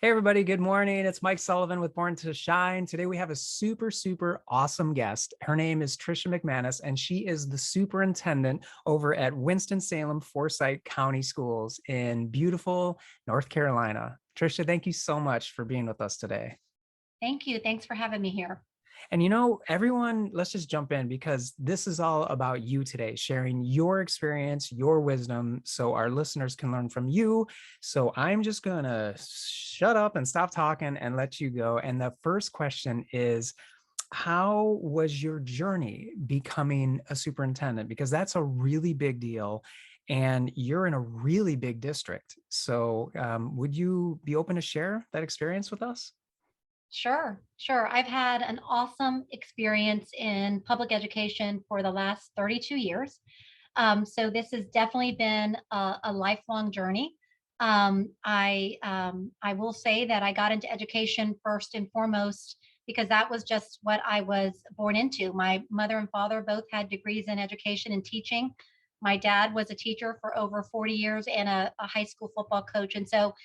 Hey everybody, good morning. It's Mike Sullivan with Born to Shine. Today we have a super awesome guest. Her name is Tricia McManus, and she is the superintendent over at Winston-Salem Forsyth County Schools in beautiful North Carolina. Tricia, thank you so much for being with us today. Thank you. Thanks for having me here. And everyone, let's just jump in because this is all about you today, sharing your experience, your wisdom, so our listeners can learn from you. So I'm just going to shut up and stop talking and let you go. And the first question is, how was your journey becoming a superintendent? Because that's a really big deal. And you're in a really big district. So would you be open to share that experience with us? Sure. I've had an awesome experience in public education for the last 32 years. So this has definitely been a lifelong journey. I will say that I got into education first and foremost because that was just what I was born into. My mother and father both had degrees in education and teaching. My dad was a teacher for over 40 years and a high school football coach. And so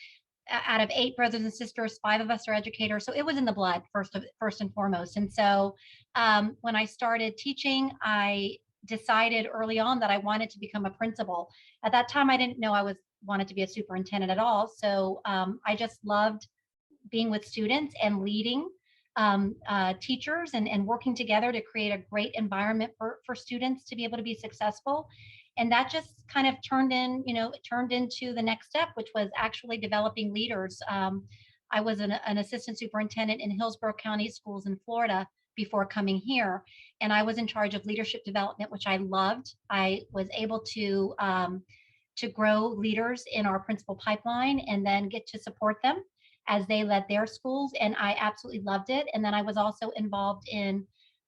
out of eight brothers and sisters, five of us are educators. So it was in the blood first and foremost. And so when I started teaching, I decided early on that I wanted to become a principal. At that time, I didn't know I was wanted to be a superintendent at all. So I just loved being with students and leading teachers and working together to create a great environment for students to be able to be successful. And that just kind of it turned into the next step, which was actually developing leaders. I was an assistant superintendent in Hillsborough County Schools in Florida before coming here. And I was in charge of leadership development, which I loved. I was able to grow leaders in our principal pipeline and then get to support them as they led their schools. And I absolutely loved it. And then I was also involved in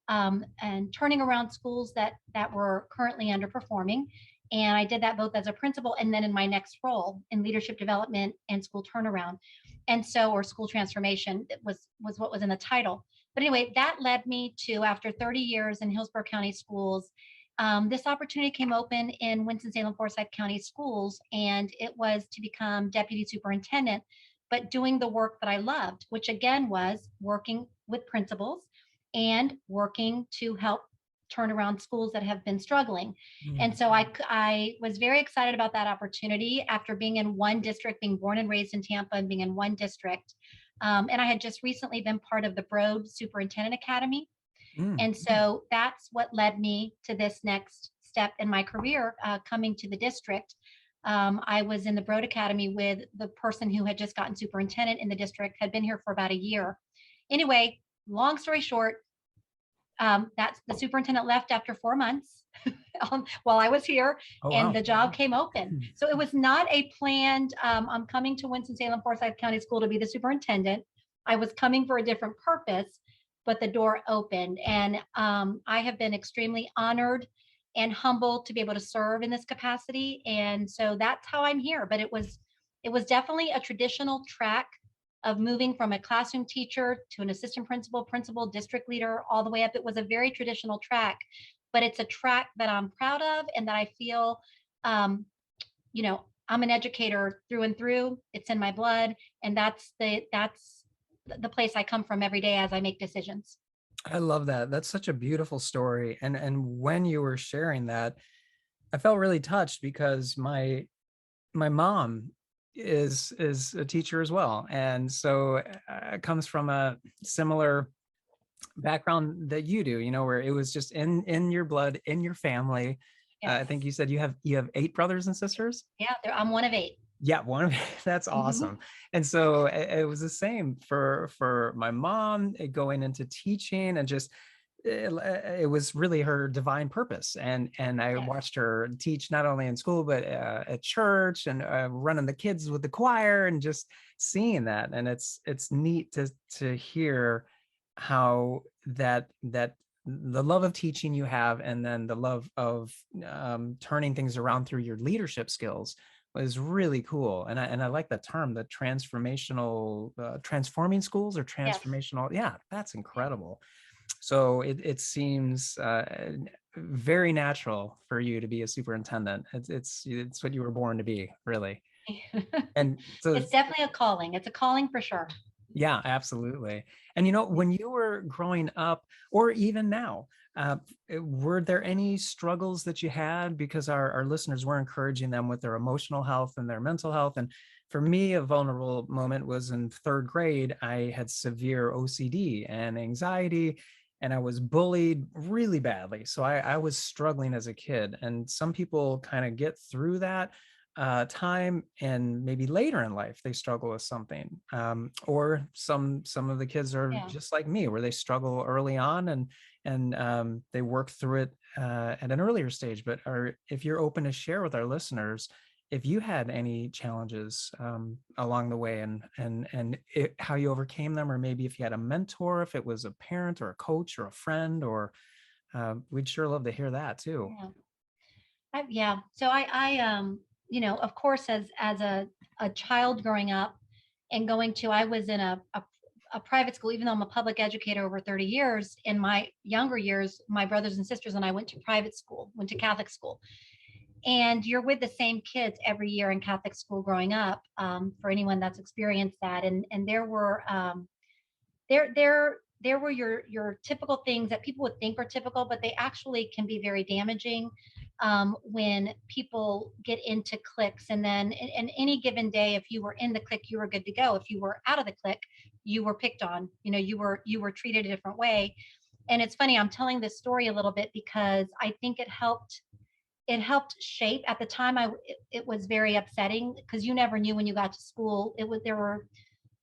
and turning around schools that were currently underperforming. And I did that both as a principal and then in my next role in leadership development and school turnaround. And so, or school transformation was what was in the title. But anyway, that led me to, after 30 years in Hillsborough County Schools, this opportunity came open in Winston-Salem Forsyth County Schools, and it was to become deputy superintendent, but doing the work that I loved, which again was working with principals and working to help turn around schools that have been struggling. And so I was very excited about that opportunity after being in one district, being born and raised in Tampa and being in one district. And I had just recently been part of the Broad Superintendent Academy. Mm. And so that's what led me to this next step in my career, coming to the district. I was in the Broad Academy with the person who had just gotten superintendent in the district, had been here for about a year. Anyway, long story short, that's the superintendent left after 4 months while I was here, Oh, and wow. the job came open. So it was not a planned, I'm coming to Winston-Salem Forsyth County School to be the superintendent. I was coming for a different purpose, but the door opened. And I have been extremely honored and humbled to be able to serve in this capacity. And so that's how I'm here. But it was definitely a traditional track of moving from a classroom teacher to an assistant principal, district leader, all the way up. It was a very traditional track, but it's a track that I'm proud of and that I feel, um, I'm an educator through and through. It's in my blood, and that's the place I come from every day as I make decisions. I love that. That's such a beautiful story. And when you were sharing that, I felt really touched because my mom is a teacher as well. And so comes from a similar background that you do, where it was just in your blood, in your family. I Yes. think you said you have eight brothers and sisters. Yeah, I'm one of eight. Yeah, one of that's awesome. And so it was the same for my mom going into teaching and just it was really her divine purpose. And I Yes. watched her teach not only in school but at church and running the kids with the choir and just seeing that. And it's neat to hear how that the love of teaching you have, and then the love of turning things around through your leadership skills was really cool. And I like that term, the transformational, transforming schools or Yes. transformational. Yeah, that's Yeah. incredible. So it seems very natural for you to be a superintendent. It's what you were born to be, really. And so It's definitely a calling. It's a calling for sure. yeah, absolutely. And when you were growing up, or even now, were there any struggles that you had? Because our listeners were encouraging them with their emotional health and their mental health. And for me, a vulnerable moment was in third grade. I had severe OCD and anxiety, and I was bullied really badly. So I was struggling as a kid. And some people kind of get through that time, and maybe later in life they struggle with something, or some of the kids are Yeah. just like me, where they struggle early on, and they work through it at an earlier stage. But if you're open to share with our listeners if you had any challenges along the way, and how you overcame them, or maybe if you had a mentor, if it was a parent or a coach or a friend, or we'd sure love to hear that too. Yeah. Yeah. So of course, as a child growing up and going to, I was in a private school, even though I'm a public educator over 30 years. In my younger years, my brothers and sisters and I went to private school, went to Catholic school. And you're with the same kids every year in Catholic school growing up, for anyone that's experienced that. And there were your typical things that people would think are typical, but they actually can be very damaging, when people get into cliques. And then in any given day, if you were in the clique, you were good to go. If you were out of the clique, you were picked on. You were treated a different way. And it's funny, I'm telling this story a little bit because I think it helped shape at the time. It was very upsetting because you never knew when you got to school. There were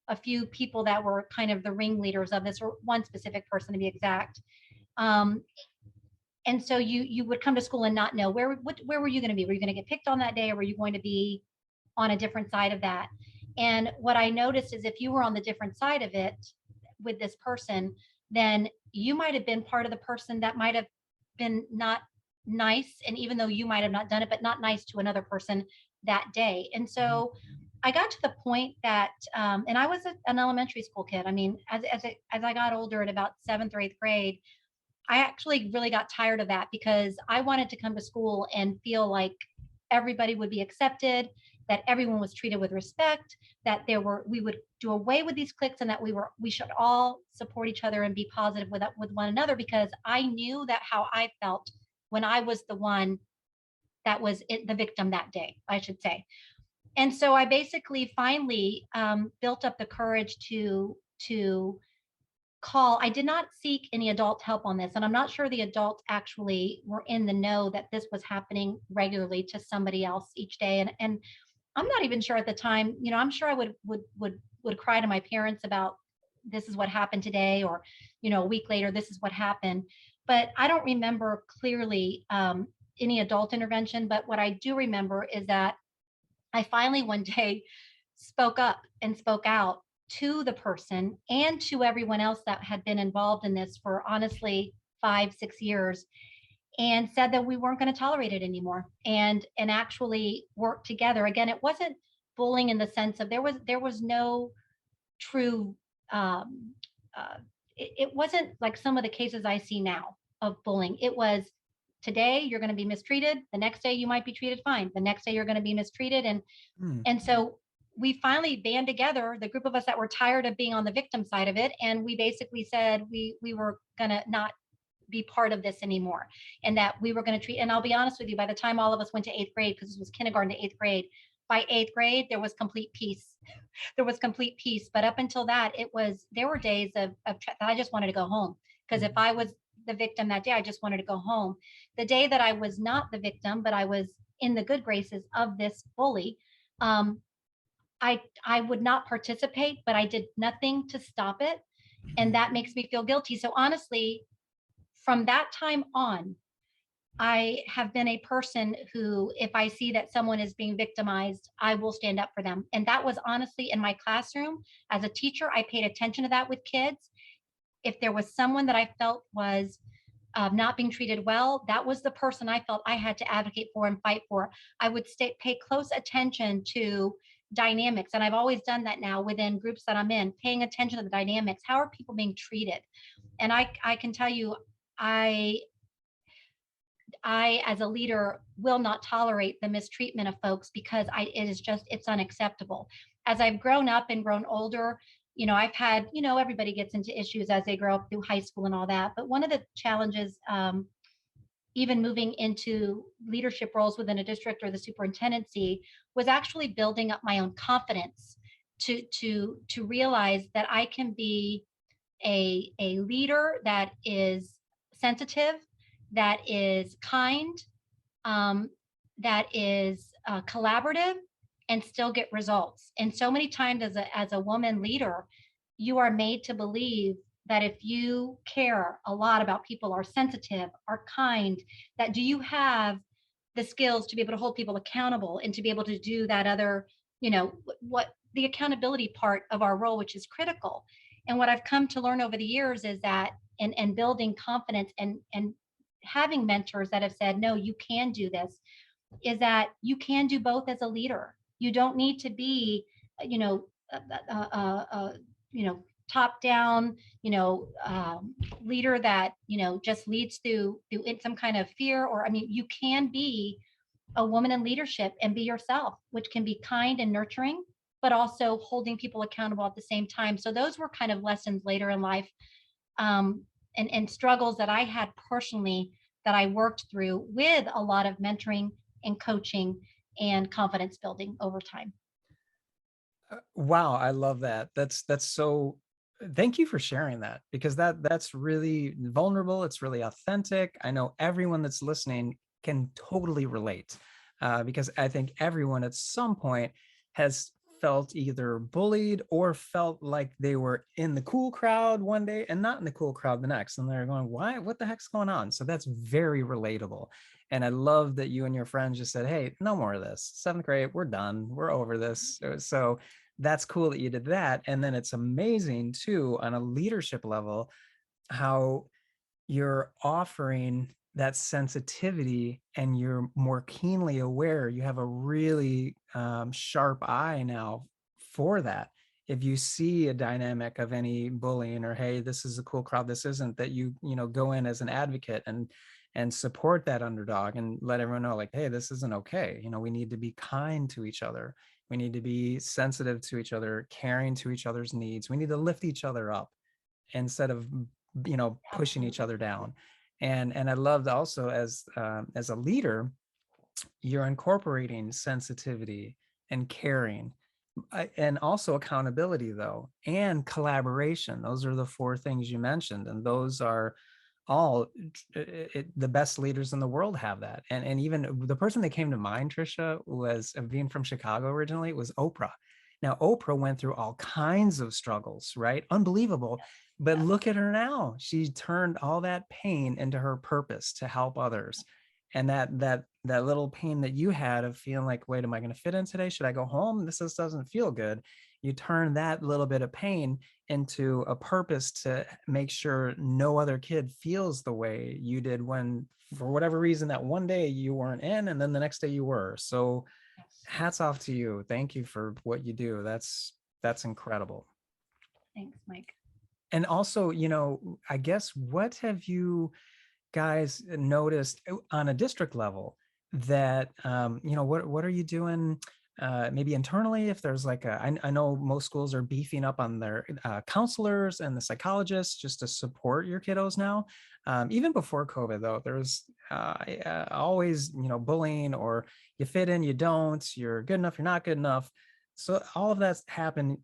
a few people that were kind of the ringleaders of this, or one specific person to be exact. Um, and so you would come to school and not know where were you going to be? Were you going to get picked on that day, or were you going to be on a different side of that? And what I noticed is if you were on the different side of it with this person, then you might have been part of the person that might have been not nice. And even though you might have not done it, but not nice to another person that day. And so I got to the point that, and I was an elementary school kid. I mean, as I got older, at about seventh or eighth grade, I actually really got tired of that because I wanted to come to school and feel like everybody would be accepted, that everyone was treated with respect, that we would do away with these cliques, and that we should all support each other and be positive with one another, because I knew that how I felt when I was the one that was the victim that day, I should say. And so I basically finally built up the courage to call. I did not seek any adult help on this, and I'm not sure the adults actually were in the know that this was happening regularly to somebody else each day. And I'm not even sure at the time. I'm sure I would cry to my parents about, this is what happened today, or a week later, this is what happened. But I don't remember clearly any adult intervention. But what I do remember is that I finally one day spoke up and spoke out to the person and to everyone else that had been involved in this for honestly 5, 6 years, and said that we weren't going to tolerate it anymore, and actually work together. Again, it wasn't bullying in the sense of there was no true, it wasn't like some of the cases I see now of bullying. It was, today you're going to be mistreated, the next day you might be treated fine, the next day you're going to be mistreated. and Hmm. and so we finally band together, the group of us that were tired of being on the victim side of it, and we basically said we were going to not be part of this anymore, and that we were going to treat. And I'll be honest with you, by the time all of us went to eighth grade, because it was kindergarten to eighth grade, by eighth grade there was complete peace. There was complete peace. But up until that, there were days that I just wanted to go home, because if I was the victim that day, I just wanted to go home. The day that I was not the victim, but I was in the good graces of this bully, um, I would not participate, but I did nothing to stop it, and that makes me feel guilty. So honestly, from that time on, I have been a person who, if I see that someone is being victimized, I will stand up for them. And that was honestly in my classroom as a teacher. I paid attention to that with kids. If there was someone that I felt was not being treated well, that was the person I felt I had to advocate for and fight for. I would pay close attention to dynamics. And I've always done that now within groups that I'm in, paying attention to the dynamics. How are people being treated? And I can tell you, I I, as a leader, will not tolerate the mistreatment of folks because it is just, it's unacceptable. As I've grown up and grown older, I've had, everybody gets into issues as they grow up through high school and all that. But one of the challenges, even moving into leadership roles within a district or the superintendency, was actually building up my own confidence to realize that I can be a leader that is sensitive, that is kind, um, that is collaborative, and still get results. And so many times as a woman leader, you are made to believe that if you care a lot about people, are sensitive, are kind, that do you have the skills to be able to hold people accountable and to be able to do that other, what the accountability part of our role, which is critical. And what I've come to learn over the years is that, and building confidence and having mentors that have said, no, you can do this, is that you can do both as a leader. You don't need to be, you know, you know, top down, leader that, just leads through some kind of fear. Or, I mean, you can be a woman in leadership and be yourself, which can be kind and nurturing, but also holding people accountable at the same time. So those were kind of lessons later in life, and struggles that I had personally that I worked through with a lot of mentoring and coaching and confidence building over time. Wow, I love that. That's so, thank you for sharing that, because that's really vulnerable. It's really authentic. I know everyone that's listening can totally relate, because I think everyone at some point has felt either bullied or felt like they were in the cool crowd one day and not in the cool crowd the next. And they're going, why? What the heck's going on? So that's very relatable. And I love that you and your friends just said, hey, no more of this. Seventh grade, we're done. We're over this. So that's cool that you did that. And then it's amazing too, on a leadership level, how you're offering that sensitivity and you're more keenly aware. You have a really sharp eye now for that. If you see a dynamic of any bullying, or hey, this is a cool crowd, this isn't, that you go in as an advocate and support that underdog and let everyone know, like, hey, this isn't okay. We need to be kind to each other. We need to be sensitive to each other, caring to each other's needs. We need to lift each other up instead of pushing each other down. And I loved also, as a leader, you're incorporating sensitivity and caring, and also accountability, though, and collaboration. Those are the four things you mentioned, and those are all the best leaders in the world have that. And even the person that came to mind, Tricia, was, being from Chicago originally, was Oprah. Now, Oprah went through all kinds of struggles, right? Unbelievable. But look at her now. She turned all that pain into her purpose to help others. And that little pain that you had of feeling like, wait, am I going to fit in today? Should I go home? This just doesn't feel good. You turn that little bit of pain into a purpose to make sure no other kid feels the way you did when, for whatever reason, that one day you weren't in, and then the next day you were. So hats off to you. Thank you for what you do. That's incredible. Thanks, Mike. And also, I guess, what have you guys noticed on a district level that, what are you doing, maybe internally, if there's like I know most schools are beefing up on their counselors and the psychologists just to support your kiddos now. Even before COVID, though, there was always, bullying, or you fit in, you don't, you're good enough, you're not good enough. So all of that's happened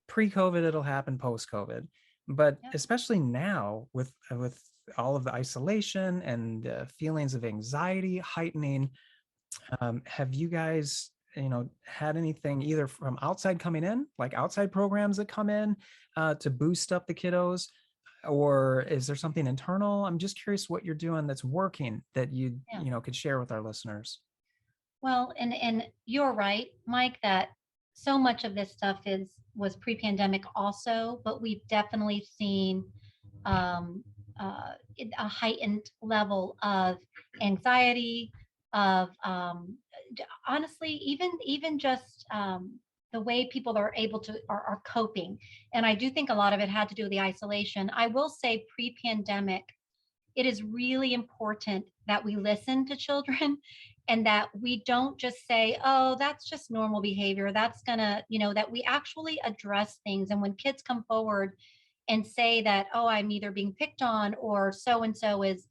pre-COVID, it'll happen post-COVID. But especially now with all of the isolation and feelings of anxiety heightening, have you guys, had anything either from outside coming in, like outside programs that come in to boost up the kiddos, or is there something internal? I'm just curious what you're doing that's working that you could share with our listeners. Well, and you're right, Mike, that so much of this stuff was pre-pandemic also, but we've definitely seen um, a heightened level of anxiety, of honestly, even just the way people are able to are coping. And I do think a lot of it had to do with the isolation. I will say, pre-pandemic, it is really important that we listen to children and that we don't just say, oh, that's just normal behavior. That's gonna, that we actually address things. And when kids come forward and say that, oh, I'm either being picked on or so and so is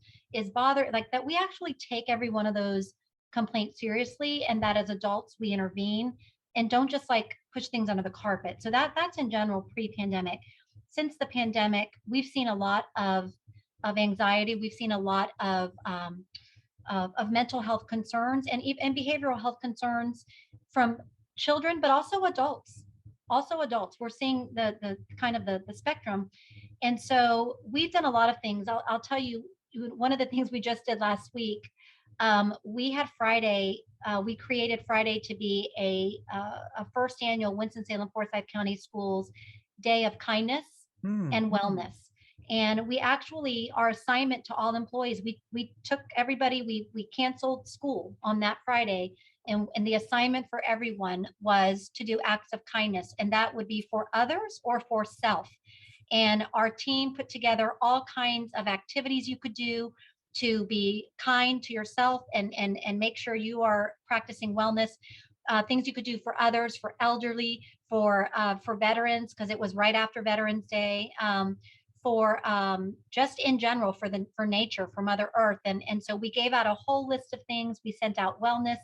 bothered, like that we actually take every one of those complaints seriously, and that as adults we intervene and don't just like push things under the carpet. So that's in general pre-pandemic. Since the pandemic, we've seen a lot of anxiety. We've seen a lot of mental health concerns and behavioral health concerns from children, but also adults. Also adults. We're seeing the kind of the spectrum. And so we've done a lot of things. I'll tell you, one of the things we just did last week, we had Friday, we created Friday to be a first annual Winston-Salem Forsyth County Schools Day of Kindness and Wellness. And we actually, our assignment to all employees, we took everybody, we canceled school on that Friday. And the assignment for everyone was to do acts of kindness. And that would be for others or for self. And our team put together all kinds of activities you could do to be kind to yourself and make sure you are practicing wellness. Things you could do for others, for elderly, for veterans, because it was right after Veterans Day. For just in general for nature, for Mother Earth. And so we gave out a whole list of things. We sent out wellness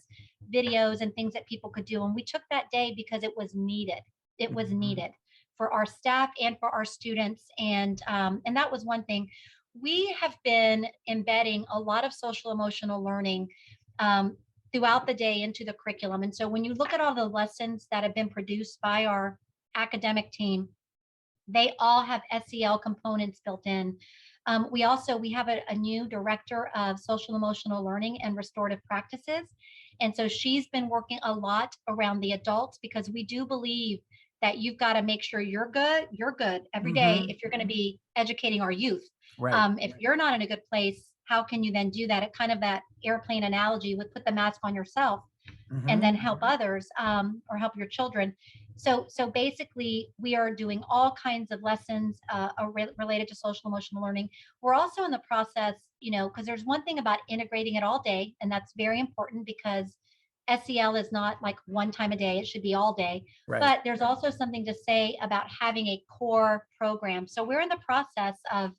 videos and things that people could do. And we took that day because it was needed. It was needed for our staff and for our students. And that was one thing. We have been embedding a lot of social emotional learning throughout the day into the curriculum. And so when you look at all the lessons that have been produced by our academic team, they all have SEL components built in. We have a new director of social emotional learning and restorative practices. And so she's been working a lot around the adults, because we do believe that you've got to make sure you're good every day if you're going to be educating our youth. Right. If you're not in a good place, how can you then do that? It kind of that airplane analogy with put the mask on yourself and then help others, or help your children. So basically, we are doing all kinds of lessons related to social emotional learning. We're also in the process, because there's one thing about integrating it all day, and that's very important, because SEL is not like one time a day; it should be all day. Right. But there's also something to say about having a core program. So we're in the process of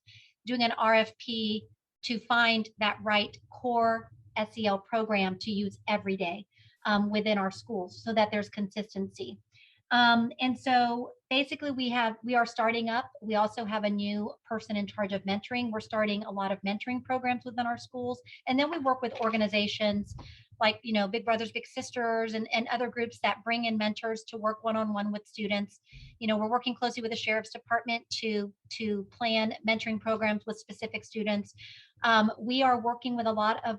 doing an RFP to find that right core SEL program to use every day within our schools, so that there's consistency. And so basically we are starting up. We also have a new person in charge of mentoring. We're starting a lot of mentoring programs within our schools. And then we work with organizations like, Big Brothers, Big Sisters, and other groups that bring in mentors to work one-on-one with students. We're working closely with the Sheriff's Department to plan mentoring programs with specific students. We are working with a lot of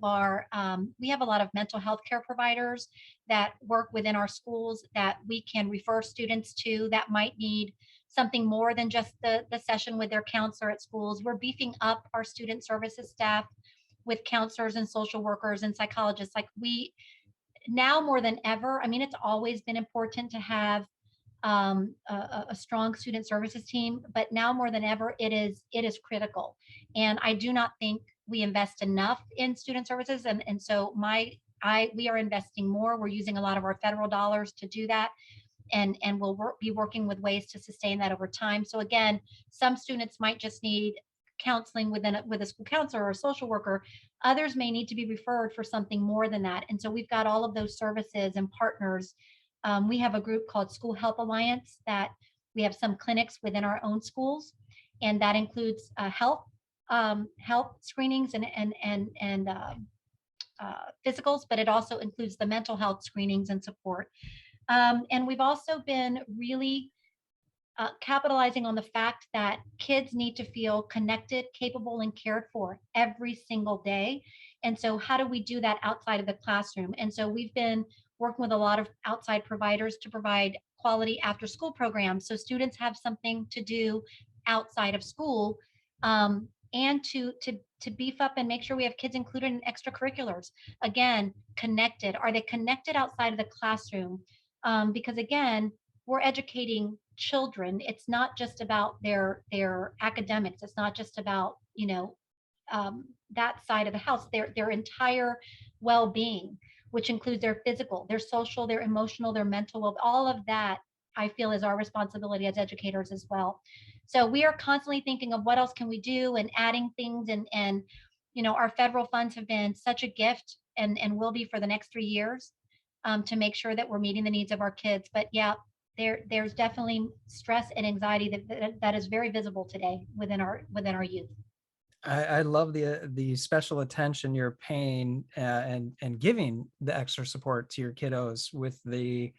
we have a lot of mental health care providers that work within our schools that we can refer students to that might need something more than just the session with their counselor at schools. We're beefing up our student services staff with counselors and social workers and psychologists. Like we now more than ever, I mean, it's always been important to have a strong student services team, but now more than ever, it is critical. And I do not think we invest enough in student services. And so we are investing more. We're using a lot of our federal dollars to do that. And we'll be working with ways to sustain that over time. So again, some students might just need counseling with a school counselor or a social worker. Others may need to be referred for something more than that. And so we've got all of those services and partners. We have a group called School Health Alliance that we have some clinics within our own schools, and that includes health screenings and physicals, but it also includes the mental health screenings and support. And we've also been really capitalizing on the fact that kids need to feel connected, capable, and cared for every single day. And so how do we do that outside of the classroom? And so we've been working with a lot of outside providers to provide quality after school programs, so students have something to do outside of school, and to beef up and make sure we have kids included in extracurriculars. Again, connected. Are they connected outside of the classroom? Because again, we're educating children. It's not just about their academics. It's not just about that side of the house, their entire well-being, which includes their physical, their social, their emotional, their mental, all of that. I feel is our responsibility as educators as well. So we are constantly thinking of what else can we do and adding things, and our federal funds have been such a gift, and will be for the next 3 years, to make sure that we're meeting the needs of our kids. But yeah, there's definitely stress and anxiety that is very visible today within our youth. I love the special attention you're paying, and giving the extra support to your kiddos with the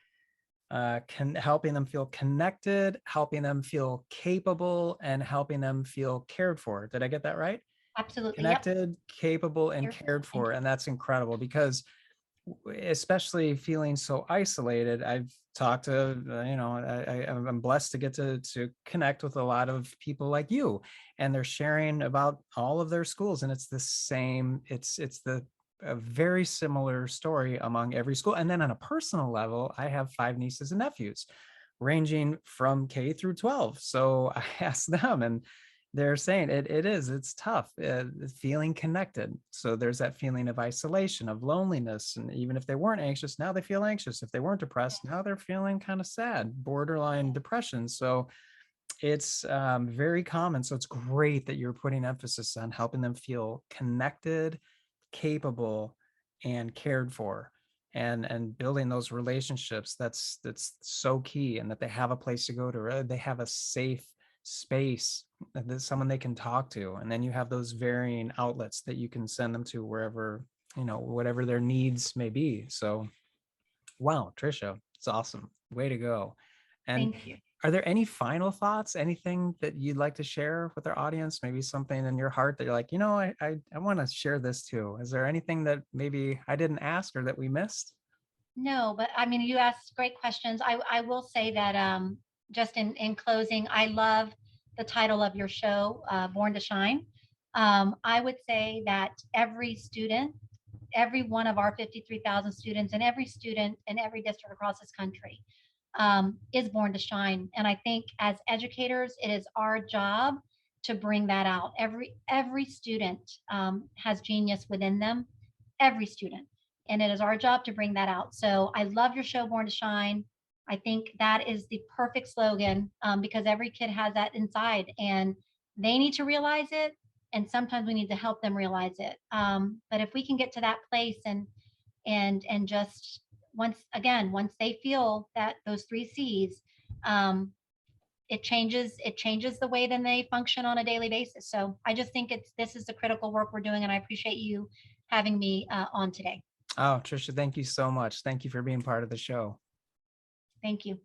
helping them feel connected, helping them feel capable, and helping them feel cared for. Did I get that right? Absolutely. Yep. Connected, capable, and Cared cared for and for. And that's incredible because especially feeling so isolated. I've talked to, I'm blessed to get to connect with a lot of people like you, and they're sharing about all of their schools, and it's the same. It's the a very similar story among every school. And then on a personal level, I have 5 nieces and nephews, ranging from K through 12. So I asked them, and they're saying it's tough, feeling connected. So there's that feeling of isolation, of loneliness. And even if they weren't anxious, now they feel anxious. If they weren't depressed, now they're feeling kind of sad, borderline depression. So it's very common. So it's great that you're putting emphasis on helping them feel connected, capable, and cared for, and building those relationships. That's so key. And that they have a place to go to, they have a safe space, there's someone they can talk to. And then you have those varying outlets that you can send them to wherever, whatever their needs may be. So wow, Tricia, it's awesome, way to go. And Thank you. are there any final thoughts, anything that you'd like to share with our audience? Maybe something in your heart that you're like, I want to share this too. Is there anything that maybe I didn't ask or that we missed? No, but I mean, you asked great questions. I will say that, just in closing, I love the title of your show, Born to Shine. I would say that every student, every one of our 53,000 students, and every student in every district across this country, is born to shine. And I think as educators, it is our job to bring that out. Every student, has genius within them, every student, and it is our job to bring that out. So I love your show, Born to Shine. I think that is the perfect slogan, because every kid has that inside, and they need to realize it. And sometimes we need to help them realize it. But if we can get to that place, and just once they feel that those 3 C's, um, it changes the way then they function on a daily basis. So I just think this is the critical work we're doing, and I appreciate you having me, on today. Oh, Tricia, thank you so much. Thank you for being part of the show. Thank you.